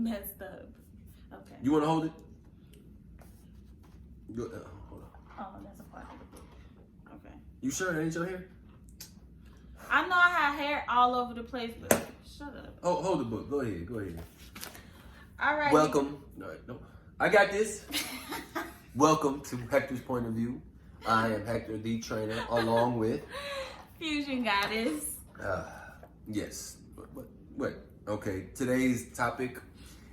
messed up. Okay. You want to hold it? Hold on. Oh, that's a part of the book. Okay. You sure that ain't your hair? I know I have hair all over the place, but shut up. Oh, hold the book. Go ahead. All right. Welcome. All right, no. I got this. Welcome to Hector's Point of View. I am Hector, the trainer, along with... Fusion Goddess. Yes. What? Okay, today's topic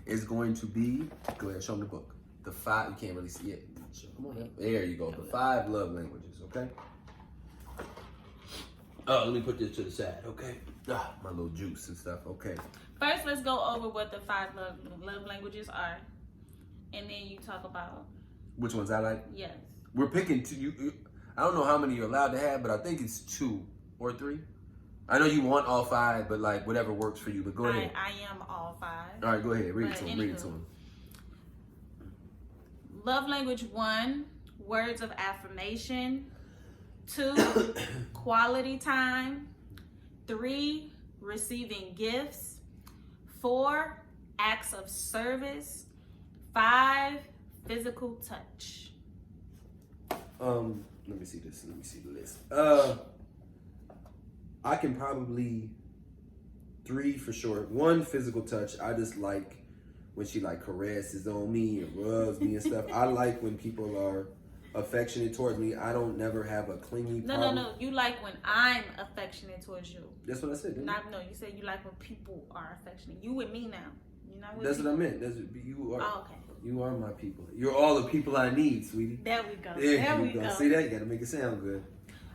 is going to be... Go ahead, show them the book. The 5... You can't really see it. Come on now. There you go. The 5 love languages, okay? Oh, let me put this to the side, okay? My little juice and stuff, okay. First, let's go over what the 5 love languages are. And then you talk about... Which ones I like? Yes. We're picking 2. I don't know how many you're allowed to have, but I think it's 2 or 3. I know you want all 5, but like whatever works for you. But go ahead. I am all 5. All right, go ahead. Read it to him. Love language 1, words of affirmation. 2, quality time. 3, receiving gifts. 4, acts of service. 5, physical touch. Let me see this. Let me see the list. I can probably 3 for sure. 1, physical touch. I just like when she like caresses on me and rubs me and stuff. I like when people are affectionate towards me. I don't never have a clingy problem. No. You like when I'm affectionate towards you. That's what I said. No, you said you like when people are affectionate. You with me now. You're not with That's me. what I meant. You are. Oh, okay. You are my people. You're all the people I need, sweetie. There we go. There we go. See that? You gotta make it sound good.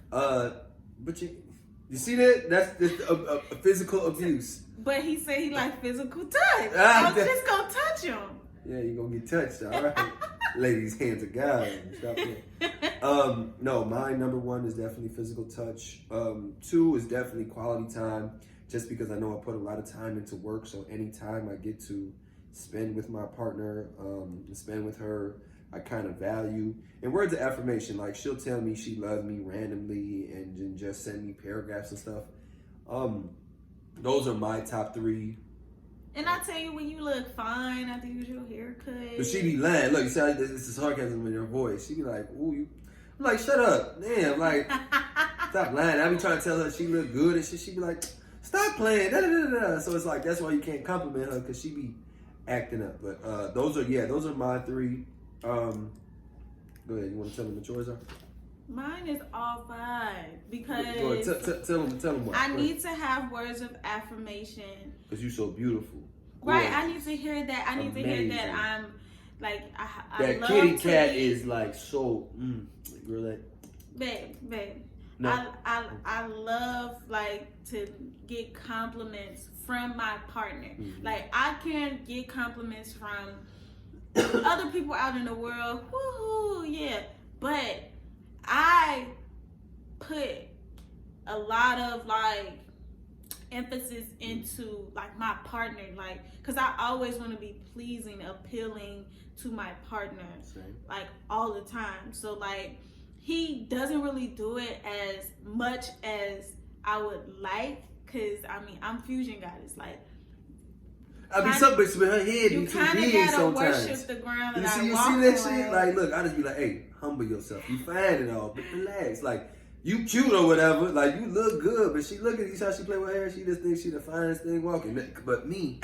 But you see that? That's a physical abuse. But he said he liked physical touch. I'm just gonna touch him. Yeah, you're gonna get touched, all right? Ladies, hands of God. Stop it. No, my number 1 is definitely physical touch. 2 is definitely quality time, just because I know I put a lot of time into work, so anytime I get to spend with my partner, spend with her, I kind of value. And words of affirmation, like she'll tell me she loves me randomly and just send me paragraphs and stuff. Those are my top 3. And I tell you, when you look fine after you get your haircut. But she be lying. Look, you see how this is sarcasm in her voice. She be like, ooh, you. I'm like, shut up. Damn, like, stop lying. I be trying to tell her she look good and shit. She be like, stop playing. Da, da, da, da. So it's like, that's why you can't compliment her, because she be acting up. But those are my 3. Go ahead. You want to tell them what yours are? Mine is all 5 because go ahead. Tell them what. I need to have words of affirmation. Because you're so beautiful. Right, I need to hear that. I need to hear that I'm like I that love kitty to cat is like so. Girl, that. Babe. No. I love like to get compliments from my partner. Mm-hmm. Like I can't get compliments from other people out in the world. Woohoo, yeah. But I put a lot of like emphasis into like my partner, like because I always want to be pleasing, appealing to my partner. Same. Like all the time. So like he doesn't really do it as much as I would like, because I mean I'm Fusion Goddess, like I be something with her head you be too kind of big gotta sometimes. worship the ground that you I see walk that on. shit? Like, look, I just be like, hey, humble yourself. You fine and all, but relax. Like, you cute or whatever. Like, you look good, but she look at you how she play with her. She just thinks she the finest thing walking. But me,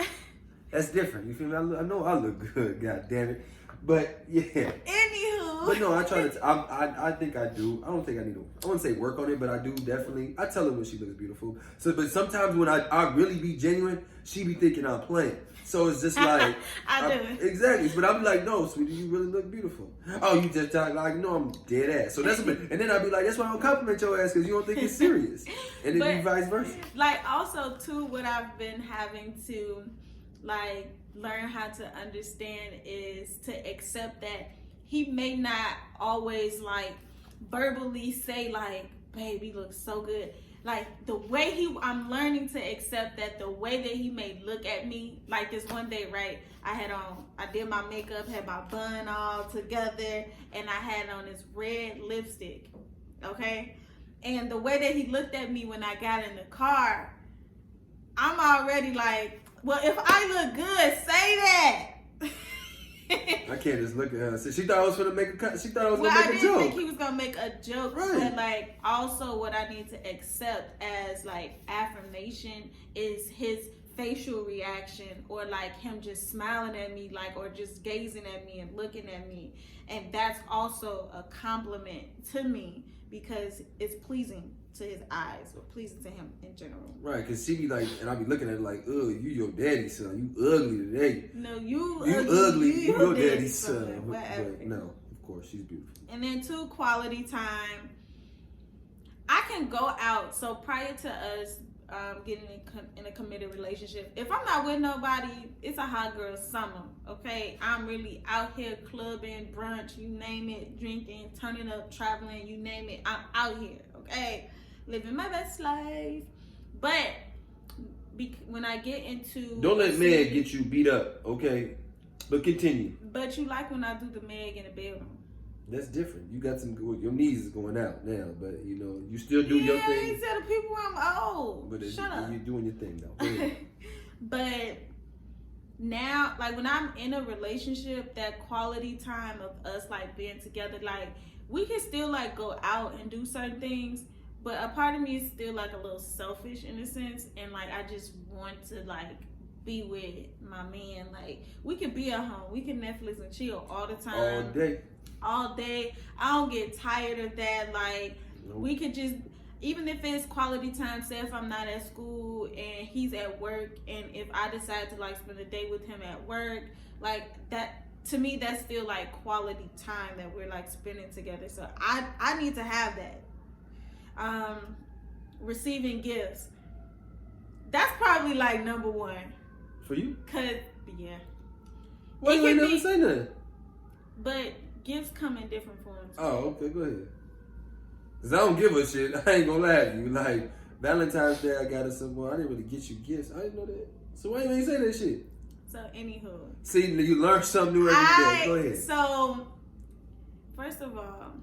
that's different. You feel me? I know I look good. God damn it. But yeah. Anywho. But no, I try to. I think I do. I don't think I need to. I wouldn't say work on it, but I do definitely. I tell her when she looks beautiful. So, but sometimes when I really be genuine, she be thinking I'm playing. So it's just like I do. Exactly. But I'm like, no, sweetie, you really look beautiful. Oh, you just talk like, no, I'm dead ass. So that's and then I'll be like, that's why I don't compliment your ass, because you don't think it's serious. And then you vice versa. Like also too, what I've been having to like learn how to understand is to accept that he may not always like verbally say like, babe, you look so good. Like the way I'm learning to accept that the way that he may look at me, like this one day, right? I did my makeup, had my bun all together, and I had on this red lipstick, okay? And the way that he looked at me when I got in the car, I'm already like, well, if I look good, say that. can't just look at her and say, she thought I was going to make a she thought I was well, going to I make a didn't joke. think he was gonna make a joke, Right. but like also what I need to accept as like affirmation is his facial reaction, or like him just smiling at me, like, or just gazing at me and looking at me, and that's also a compliment to me because it's pleasing to his eyes or pleasing to him in general. Right, because she be like, and I be looking at her like, ugh, you your daddy's son. You ugly today. No, you ugly. You your daddy's daddy's son. Whatever. But no, of course, she's beautiful. And then 2, quality time. I can go out. So prior to us getting in a committed relationship, if I'm not with nobody, it's a hot girl summer, okay? I'm really out here clubbing, brunch, you name it, drinking, turning up, traveling, you name it. I'm out here, okay? Living my best life. But when I get into... Don't let Meg get you beat up, okay? But continue. But you like when I do the Meg in the bedroom. That's different. You got your knees is going out now, but you know, you still do your thing. Yeah, he said the people I'm old. But Shut up. You're doing your thing though. Go ahead. But now, like when I'm in a relationship, that quality time of us like being together, like we can still like go out and do certain things, but a part of me is still like a little selfish in a sense, and like I just want to like be with my man. Like we can be at home, we can Netflix and chill all the time, all day. I don't get tired of that. Like nope. We could just, even if it's quality time, say if I'm not at school and he's at work, and if I decide to like spend a day with him at work, like that, to me that's still like quality time that we're like spending together. So I need to have that. Receiving gifts, that's probably like number 1 for you. Cause yeah, why you ain't never say that? But gifts come in different forms. Oh, okay, go ahead. Cause I don't give a shit. I ain't gonna lie to you. Like Valentine's Day, I got her some more. I didn't really get you gifts. I didn't know that. So why you ain't say that shit? So anywho, see, you learn something new every day. Go ahead. So first of all,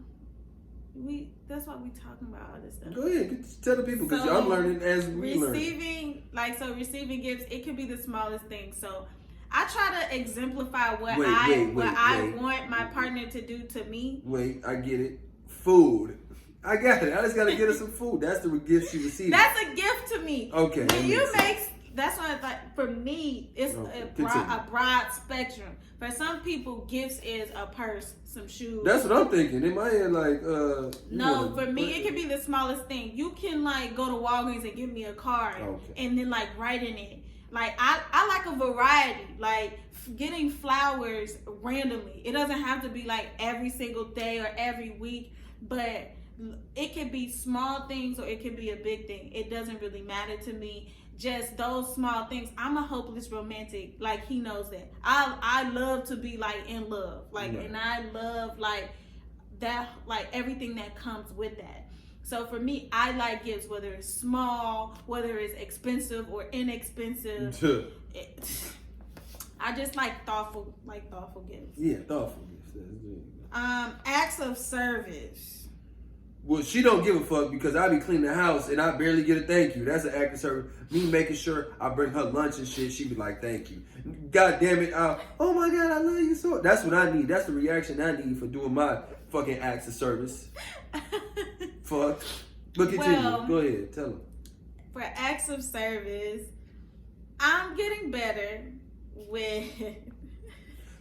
that's why we talking about all this stuff. Go ahead, tell the people because I'm learning as we learn. Receiving gifts, it could be the smallest thing. So I try to exemplify what wait, I want my partner to do to me. Wait, I get it. Food. I got it. I just gotta get her some food. That's the gift she received. That's a gift to me. Okay. When you make, that's why like for me, it's a broad spectrum. For some people, gifts is a purse, some shoes. That's what I'm thinking in my head. Like, no, for me, it can be the smallest thing. You can like go to Walgreens and give me a card, and then like write in it. Like I like a variety, like getting flowers randomly. It doesn't have to be like every single day or every week, but it can be small things or it can be a big thing. It doesn't really matter to me. Just those small things. I'm a hopeless romantic. Like he knows that. I love to be like in love. Like and I love like that, like everything that comes with that. So for me, I like gifts, whether it's small, whether it's expensive or inexpensive. I just like thoughtful gifts. Yeah, thoughtful gifts. Acts of service. Well, she don't give a fuck because I be cleaning the house and I barely get a thank you. That's an act of service. Me making sure I bring her lunch and shit, she be like, thank you. God damn it. Oh my God, I love you so. That's what I need. That's the reaction I need for doing my fucking acts of service. Fuck. But continue. Go ahead. Tell them. For acts of service, I'm getting better with...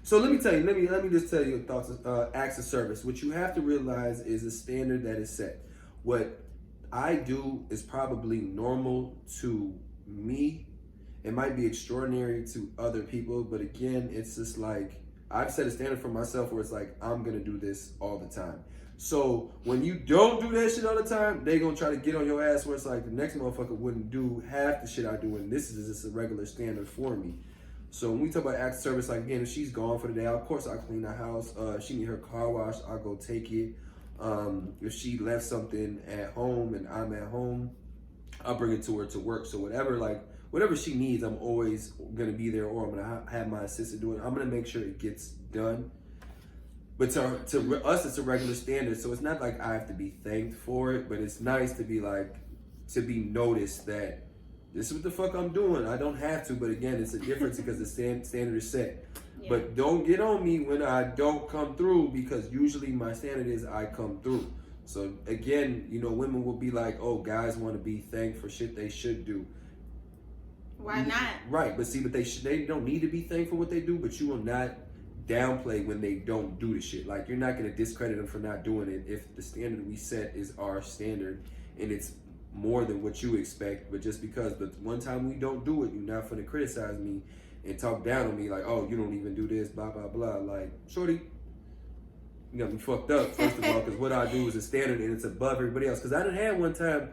So let me tell you, let me just tell you your thoughts on acts of service. What you have to realize is a standard that is set. What I do is probably normal to me. It might be extraordinary to other people, but again, it's just like, I've set a standard for myself where it's like, I'm gonna do this all the time. So when you don't do that shit all the time, they gonna try to get on your ass where it's like, the next motherfucker wouldn't do half the shit I do, and this is just a regular standard for me. So when we talk about acts of service, like again, if she's gone for the day, of course I clean the house. If she need her car washed, I'll go take it. If she left something at home and I'm at home, I'll bring it to her to work. So whatever she needs, I'm always gonna be there, or I'm gonna have my assistant do it. I'm gonna make sure it gets done. But to us, it's a regular standard. So it's not like I have to be thanked for it, but it's nice to be like, to be noticed that this is what the fuck I'm doing. I don't have to, but again, it's a difference because the standard is set. Yeah. But don't get on me when I don't come through, because usually my standard is I come through. So again, you know, women will be like, oh, guys want to be thanked for shit they should do. Why not? Right, but see, but they don't need to be thankful for what they do, but you will not downplay when they don't do the shit. Like, you're not going to discredit them for not doing it if the standard we set is our standard and it's more than what you expect. But just because the one time we don't do it, you're not going to criticize me and talk down on me like, oh, you don't even do this, blah, blah, blah. Like, shorty, you got me fucked up, first of all, because what I do is a standard and it's above everybody else. Because I done had one time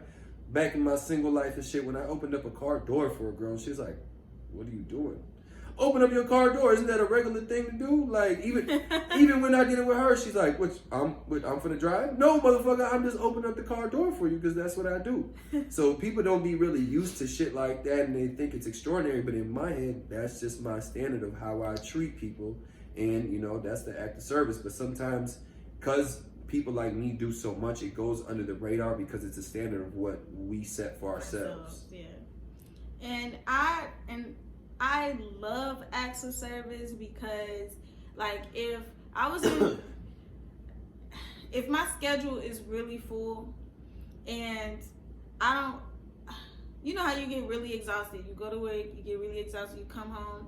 back in my single life and shit when I opened up a car door for a girl, and she was like, what are you doing? Open up your car door, isn't that a regular thing to do? Like, even when I did it with her, she's like, I'm finna drive? No, motherfucker, I'm just opening up the car door for you because that's what I do. So people don't be really used to shit like that and they think it's extraordinary, but in my head, that's just my standard of how I treat people. And, you know, that's the act of service. But sometimes, because people like me do so much, it goes under the radar because it's a standard of what we set for ourselves. Yeah. And I love acts of service because, like, if my schedule is really full and I don't, you know how you get really exhausted, you go to work, you get really exhausted, you come home,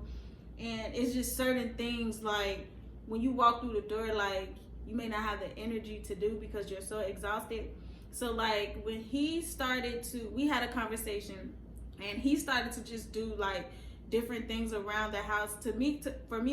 and it's just certain things, like, when you walk through the door, like, you may not have the energy to do because you're so exhausted. So, like, when we had a conversation, and he started to just do, like, different things around the house for me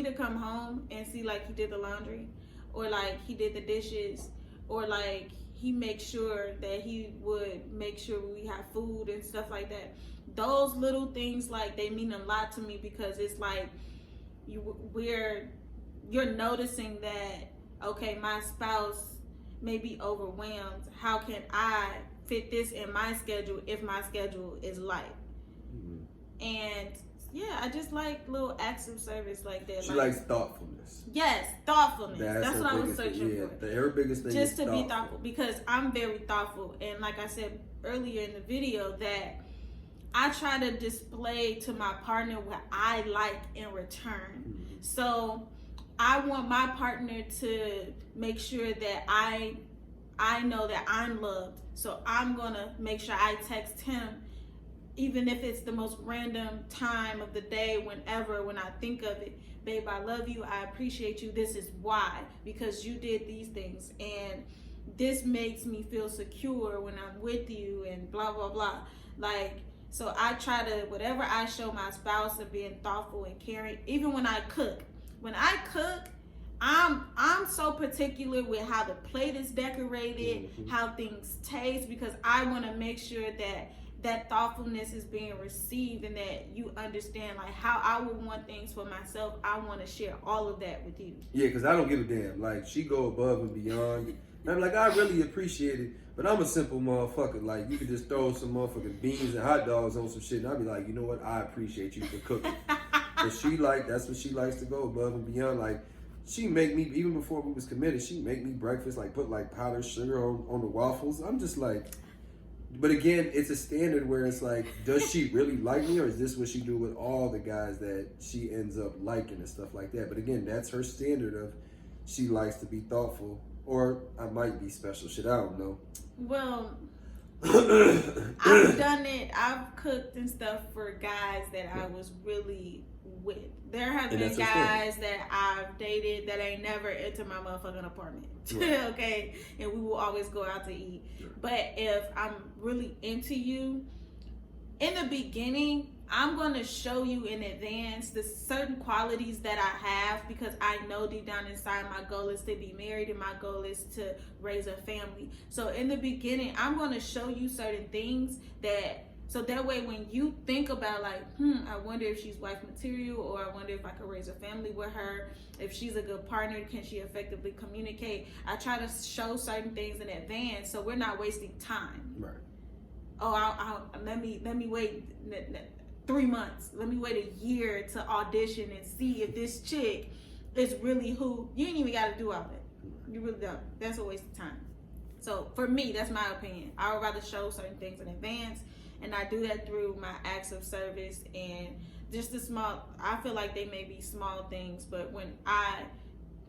to come home and see, like, he did the laundry, or like he did the dishes, or like he makes sure that he would make sure we have food and stuff like that. Those little things, like, they mean a lot to me because it's like you're noticing that, okay, my spouse may be overwhelmed. How can I fit this in my schedule if my schedule is light? Mm-hmm. And yeah, I just like little acts of service like that. She likes thoughtfulness. Yes, thoughtfulness. That's what I was searching for. Her biggest thing just is to be thoughtful, because I'm very thoughtful. And like I said earlier in the video, that I try to display to my partner what I like in return. Mm-hmm. So I want my partner to make sure that I know that I'm loved. So I'm going to make sure I text him, even if it's the most random time of the day, when I think of it. Babe, I love you. I appreciate you. This is why. Because you did these things. And this makes me feel secure when I'm with you, and blah, blah, blah. Like, so I try to, whatever I show my spouse of being thoughtful and caring, even when I cook. When I cook, I'm so particular with how the plate is decorated, mm-hmm. how things taste, because I want to make sure that thoughtfulness is being received, and that you understand, like, how I would want things for myself. I want to share all of that with you. Yeah, because I don't give a damn. Like, she go above and beyond. And I'm like, I really appreciate it, but I'm a simple motherfucker. Like, you could just throw some motherfucking beans and hot dogs on some shit, and I'll be like, you know what? I appreciate you for cooking. But that's what she likes, to go above and beyond. Like, she make me, even before we was committed, she make me breakfast, like, put, like, powdered sugar on the waffles. I'm just like... But again, it's a standard where it's like, does she really like me, or is this what she do with all the guys that she ends up liking and stuff like that? But again, that's her standard of, she likes to be thoughtful, or I might be special. Shit, I don't know. Well, I've done it. I've cooked and stuff for guys that I was really with. There have been guys that I've dated that ain't never entered my motherfucking apartment. Right. Okay? And we will always go out to eat. Sure. But if I'm really into you, in the beginning, I'm going to show you in advance the certain qualities that I have, because I know deep down inside my goal is to be married and my goal is to raise a family. So in the beginning, I'm going to show you certain things so that way when you think about, like, I wonder if she's wife material, or I wonder if I could raise a family with her, if she's a good partner, can she effectively communicate? I try to show certain things in advance so we're not wasting time. Right. Oh, let me wait 3 months. Let me wait a year to audition and see if this chick is really who. You ain't even got to do all that. You really don't. That's a waste of time. So for me, that's my opinion. I would rather show certain things in advance, and I do that through my acts of service and just the small, I feel like they may be small things, but when I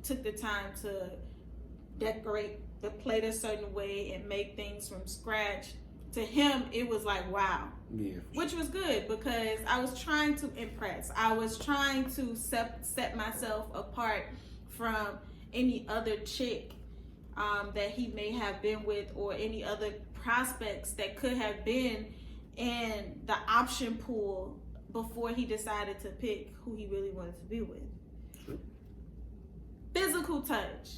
took the time to decorate the plate a certain way and make things from scratch, to him it was like wow. Yeah, which was good because I was trying to impress. I was trying to set myself apart from any other chick that he may have been with, or any other prospects that could have been in the option pool before he decided to pick who he really wanted to be with. Sure. Physical touch.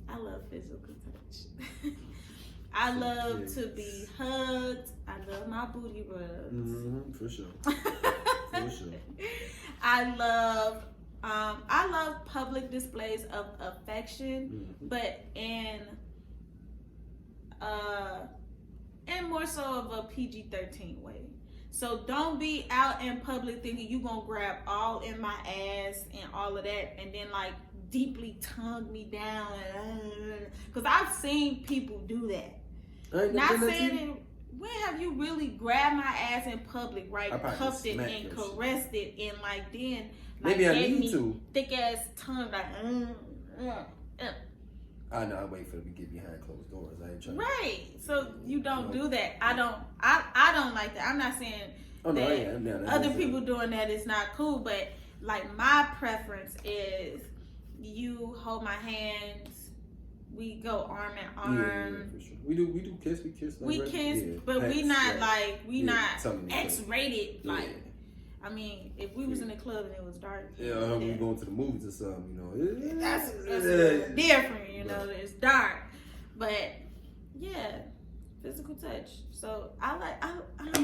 I love physical touch. I love to be hugged. I love my booty rubs. Mm-hmm, for sure. For sure. I love public displays of affection, but in more so of a PG-13 way. So don't be out in public thinking you gonna grab all in my ass and all of that, and then like deeply tongue me down. Because I've seen people do that. Not saying it. When have you really grabbed my ass in public, right? Cuffed it and caressed it, and like then like maybe I need to thick ass tongue like. I know. I wait for them to get behind closed doors. I ain't trying. Right. So you don't do that. I don't like that. I'm not saying that other people doing that is not cool, but like my preference is you hold my hands. We go arm in arm. Yeah, for sure. We do kiss. We kiss, but we not like not X-rated. Yeah. Like, I mean, if we was in the club and it was dark, we going to the movies or something, you know. That's different, you know. It's dark, but yeah, physical touch. So I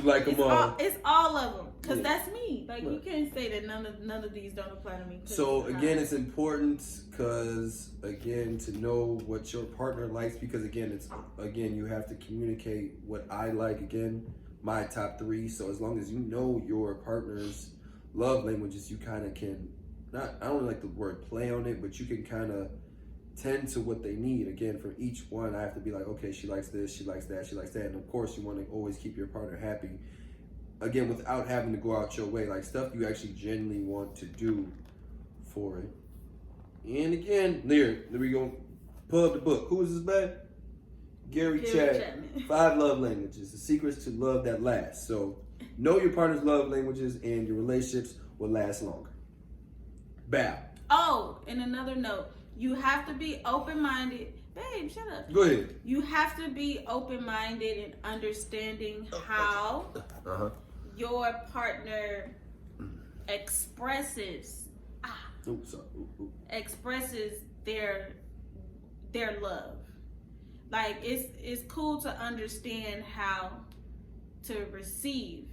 like them all. It's all of them, because that's me. Like you can't say that none of these don't apply to me. So again, it's important because again to know what your partner likes, because again you have to communicate what I like. Again, my top 3. So as long as you know your partner's love languages, you kind of can I don't like the word play on it, but you can kind of tend to what they need. Again, for each one, I have to be like, okay, she likes this, she likes that, she likes that. And of course, you want to always keep your partner happy. Again, without having to go out your way, like stuff you actually genuinely want to do for it. And again, there we go. Pull up the book. Who is this man? Gary Chapman. 5 love languages. The secrets to love that lasts. So know your partner's love languages and your relationships will last longer. Bow. Oh, and another note. You have to be open-minded. Babe, shut up. Go ahead. You have to be open-minded and understanding how your partner expresses their love. Like it's cool to understand how to receive,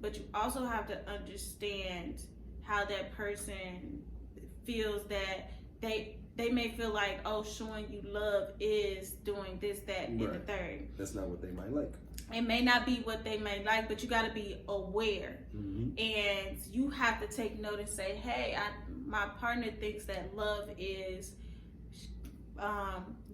but you also have to understand how that person feels, that they may feel like, oh, showing you love is doing this, that, and the third. That's not what they might like. It may not be what they may like, but you got to be aware. And you have to take note and say, hey, my partner thinks that love is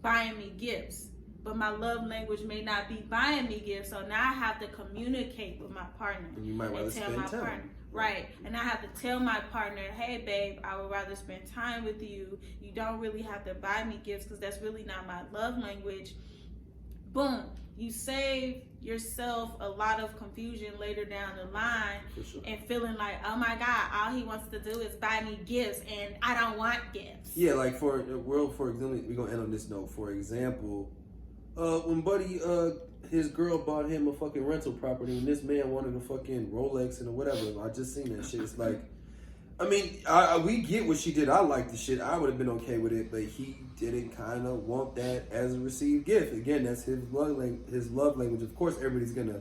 buying me gifts. But my love language may not be buying me gifts. So now I have to communicate with my partner. And you might rather spend time. Right. And I have to tell my partner, hey, babe, I would rather spend time with you. You don't really have to buy me gifts because that's really not my love language. Boom. You save yourself a lot of confusion later down the line and feeling like, oh my God, all he wants to do is buy me gifts and I don't want gifts. Yeah, like for example, we're going to end on this note. For example, when Buddy, his girl bought him a fucking rental property and this man wanted a fucking Rolex and whatever. I just seen that shit. It's like, I mean, we get what she did. I like the shit. I would have been okay with it, but he didn't kind of want that as a received gift. Again, that's his love language. Of course, everybody's going to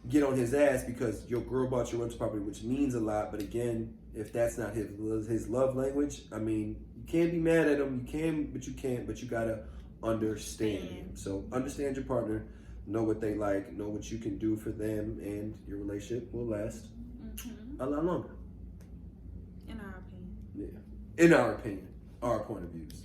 get on his ass because your girl bought your rental property, which means a lot. But again, if that's not his love language, I mean, you can't be mad at him. You can, but you can't. But you got to understand him. So understand your partner. Know what they like. Know what you can do for them. And your relationship will last a lot longer. In our opinion. Yeah. In our opinion. Our point of views.